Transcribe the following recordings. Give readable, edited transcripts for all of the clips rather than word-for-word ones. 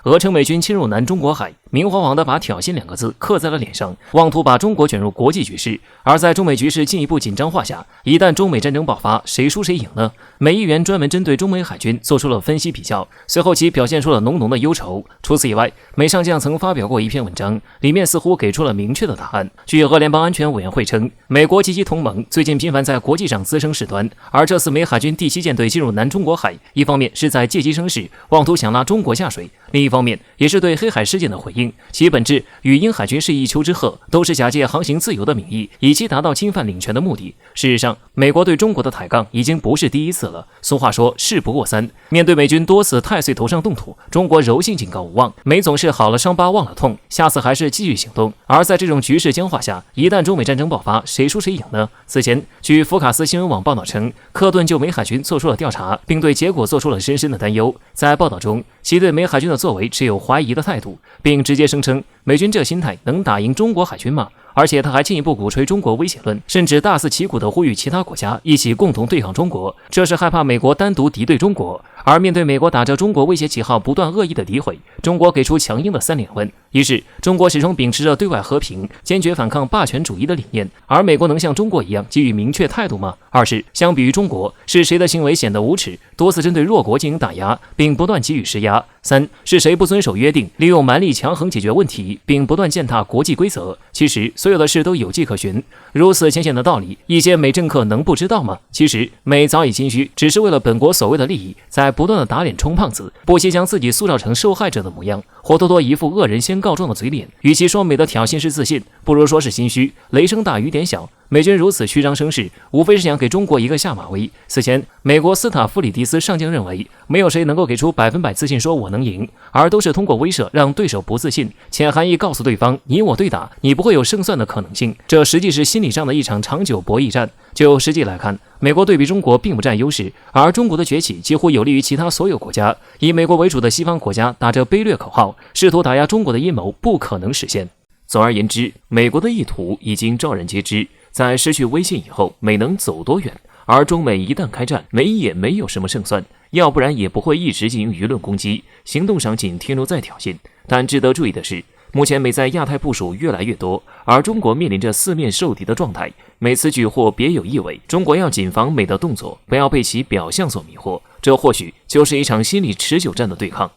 俄称美军侵入南中国海，明晃晃地把挑衅2个字刻在了脸上，妄图把中国卷入国际局势。而在中美局势进一步紧张化下，一旦中美战争爆发，谁输谁赢呢？美议员专门针对中美海军做出了分析比较，随后其表现出了浓浓的忧愁。除此以外，美上将曾发表过一篇文章，里面似乎给出了明确的答案。据俄联邦安全委员会称，美国及其同盟最近频繁在国际上滋生事端，而这次美海军第7舰队进入南中国海，一方面是在借机生事，妄图想拉中国下水，另一方面也是对黑海事件的回应，其本质与英海军是一丘之貉，都是假借航行自由的名义，以期达到侵犯领权的目的。事实上，美国对中国的抬杠已经不是第一次了。俗话说事不过三，面对美军多次太岁头上动土，中国柔性警告无望，美总是好了伤疤忘了痛，下次还是继续行动。而在这种局势僵化下，一旦中美战争爆发，谁输谁赢呢？此前，据福卡斯新闻网报道称，克顿就美海军做出了调查，并对结果做出了深深的担忧。在报道中，其对美海军的作为持有怀疑的态度，并直接声称美军这心态能打赢中国海军吗？而且他还进一步鼓吹中国威胁论，甚至大肆旗鼓地呼吁其他国家一起共同对抗中国，这是害怕美国单独敌对中国。而面对美国打着中国威胁旗号不断恶意的诋毁，中国给出强硬的3连问：一是中国始终秉持着对外和平、坚决反抗霸权主义的理念，而美国能像中国一样给予明确态度吗？二是相比于中国，是谁的行为显得无耻，多次针对弱国进行打压，并不断给予施压？三是谁不遵守约定，利用蛮力强横解决问题，并不断践踏国际规则？其实所有的事都有迹可循，如此浅显的道理，一些美政客能不知道吗？其实美早已心虚，只是为了本国所谓的利益，在不断的打脸充胖子，不惜将自己塑造成受害者的模样，活脱脱一副恶人先告状的嘴脸。与其说美的挑衅是自信，不如说是心虚。雷声大雨点小，美军如此虚张声势，无非是想给中国一个下马威。此前，美国斯塔夫里迪斯上将认为，没有谁能够给出100%自信说我能赢，而都是通过威慑让对手不自信，潜含义告诉对方你我对打，你不会有胜算的可能性。这实际是心理上的一场长久博弈战。就实际来看，美国对比中国并不占优势，而中国的崛起几乎有利于其他所有国家。以美国为主的西方国家打着卑劣口号，试图打压中国的阴谋不可能实现。总而言之，美国的意图已经昭然皆知，在失去威信以后，美能走多远？而中美一旦开战，美也没有什么胜算，要不然也不会一直进行舆论攻击，行动上仅停留在挑衅。但值得注意的是，目前美在亚太部署越来越多，而中国面临着4面受敌的状态。美此举或别有意味，中国要谨防美的动作，不要被其表象所迷惑，这或许就是一场心理持久战的对抗。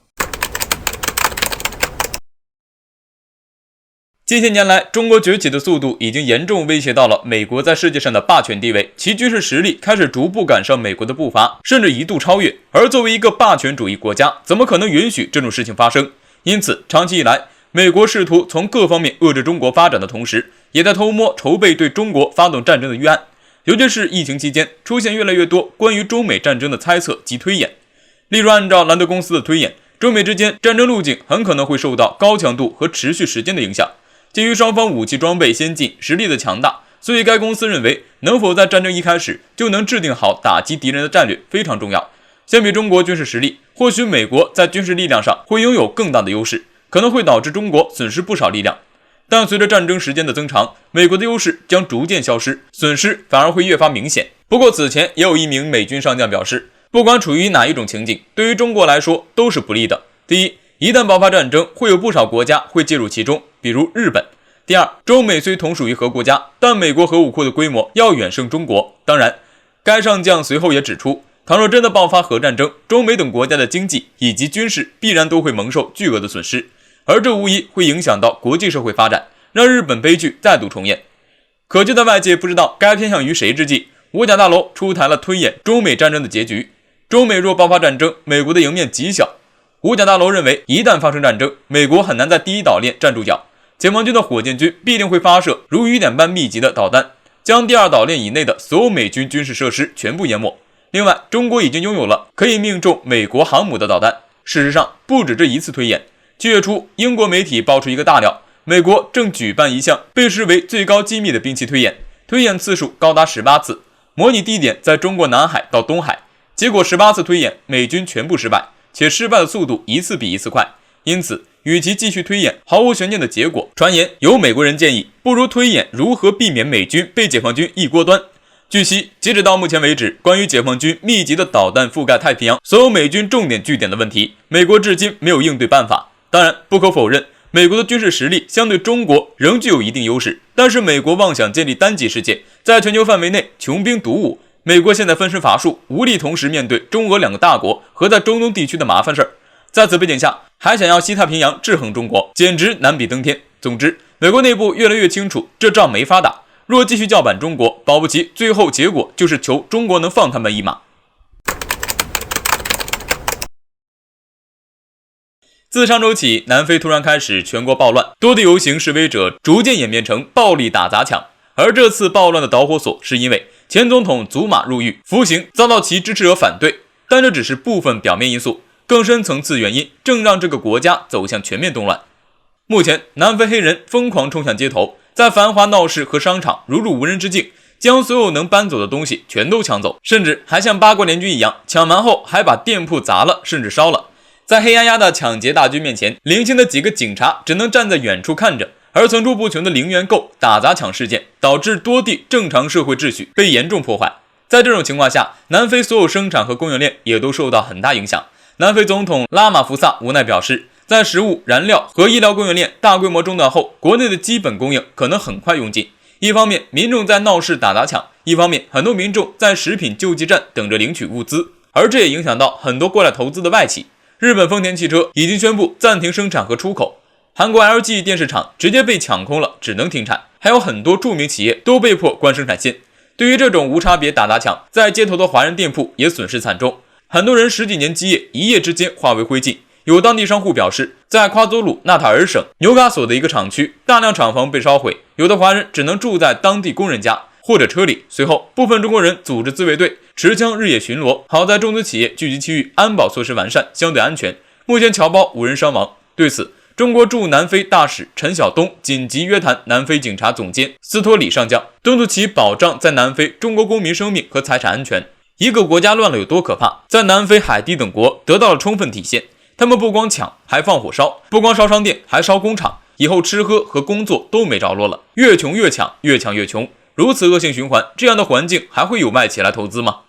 近些年来，中国崛起的速度已经严重威胁到了美国在世界上的霸权地位，其军事实力开始逐步赶上美国的步伐，甚至一度超越。而作为一个霸权主义国家，怎么可能允许这种事情发生？因此，长期以来，美国试图从各方面遏制中国发展的同时，也在偷摸筹备对中国发动战争的预案。尤其是疫情期间，出现越来越多关于中美战争的猜测及推演。例如，按照兰德公司的推演，中美之间战争路径很可能会受到高强度和持续时间的影响。基于双方武器装备先进、实力的强大，所以该公司认为，能否在战争一开始就能制定好打击敌人的战略非常重要。相比中国军事实力，或许美国在军事力量上会拥有更大的优势，可能会导致中国损失不少力量。但随着战争时间的增长，美国的优势将逐渐消失，损失反而会越发明显。不过此前也有一名美军上将表示，不管处于哪一种情景，对于中国来说都是不利的。第一，一旦爆发战争，会有不少国家会介入其中，比如日本。第二，中美虽同属于核国家，但美国核武库的规模要远胜中国。当然，该上将随后也指出，倘若真的爆发核战争，中美等国家的经济以及军事必然都会蒙受巨额的损失，而这无疑会影响到国际社会发展，让日本悲剧再度重演。可就在外界不知道该偏向于谁之际，五角大楼出台了推演中美战争的结局。中美若爆发战争，美国的赢面极小。五角大楼认为，一旦发生战争，美国很难在第一岛链站住脚，解放军的火箭军必定会发射如雨点般密集的导弹，将第二岛链以内的所有美军军事设施全部淹没。另外，中国已经拥有了可以命中美国航母的导弹。事实上，不止这一次推演。7月初，英国媒体爆出一个大料，美国正举办一项被视为最高机密的兵器推演，推演次数高达18次，模拟地点在中国南海到东海。结果18次推演，美军全部失败，且失败的速度一次比一次快。因此，与其继续推演毫无悬念的结果，传言有美国人建议，不如推演如何避免美军被解放军一锅端。据悉，截止到目前为止，关于解放军密集的导弹覆盖太平洋所有美军重点据点的问题，美国至今没有应对办法。当然，不可否认，美国的军事实力相对中国仍具有一定优势，但是美国妄想建立单极世界，在全球范围内穷兵黩武，美国现在分身乏术，无力同时面对中俄两个大国和在中东地区的麻烦事儿。在此背景下，还想要西太平洋制衡中国，简直难比登天。总之，美国内部越来越清楚，这仗没法打。若继续叫板中国，保不齐最后结果就是求中国能放他们一马。自上周起，南非突然开始全国暴乱，多地游行示威者逐渐演变成暴力打砸抢。而这次暴乱的导火索是因为前总统祖马入狱服刑，遭到其支持者反对。但这只是部分表面因素，更深层次原因正让这个国家走向全面动乱。目前，南非黑人疯狂冲向街头，在繁华闹市和商场如入无人之境，将所有能搬走的东西全都抢走，甚至还像八国联军一样，抢完后还把店铺砸了，甚至烧了。在黑压压的抢劫大军面前，零星的几个警察只能站在远处看着，而层出不穷的零元购、打砸抢事件，导致多地正常社会秩序被严重破坏。在这种情况下，南非所有生产和供应链也都受到很大影响。南非总统拉马福萨无奈表示，在食物、燃料和医疗供应链大规模中断后，国内的基本供应可能很快用尽。一方面，民众在闹市打砸抢；一方面，很多民众在食品救济站等着领取物资，而这也影响到很多过来投资的外企。日本丰田汽车已经宣布暂停生产和出口，韩国 LG 电视厂直接被抢空了，只能停产，还有很多著名企业都被迫关生产线。对于这种无差别打砸抢，在街头的华人店铺也损失惨重，很多人10几年基业一夜之间化为灰烬。有当地商户表示，在夸祖鲁纳塔尔省纽卡索的一个厂区，大量厂房被烧毁，有的华人只能住在当地工人家或者车里。随后，部分中国人组织自卫队，持枪日夜巡逻。好在中资企业聚集区域，安保措施完善，相对安全。目前侨胞无人伤亡。对此，中国驻南非大使陈晓东紧急约谈南非警察总监斯托里上将，敦促其保障在南非中国公民生命和财产安全。一个国家乱了有多可怕，在南非、海地等国得到了充分体现。他们不光抢，还放火烧，不光烧商店，还烧工厂，以后吃喝和工作都没着落了，越穷越抢，越抢越穷，如此恶性循环，这样的环境还会有外企来投资吗？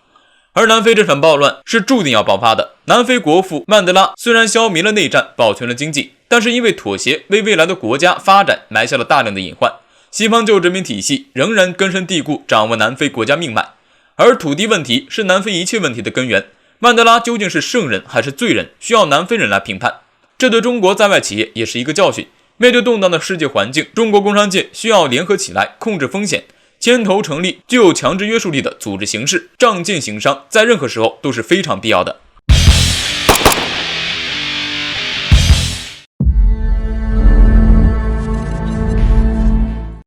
而南非这场暴乱是注定要爆发的。南非国父曼德拉虽然消弭了内战，保全了经济，但是因为妥协，为未来的国家发展埋下了大量的隐患。西方旧殖民体系仍然根深蒂固掌握南非国家命脉，而土地问题是南非一切问题的根源。曼德拉究竟是圣人还是罪人，需要南非人来评判。这对中国在外企业也是一个教训。面对动荡的世界环境，中国工商界需要联合起来控制风险，牵头成立具有强制约束力的组织形式，仗剑行商，在任何时候都是非常必要的。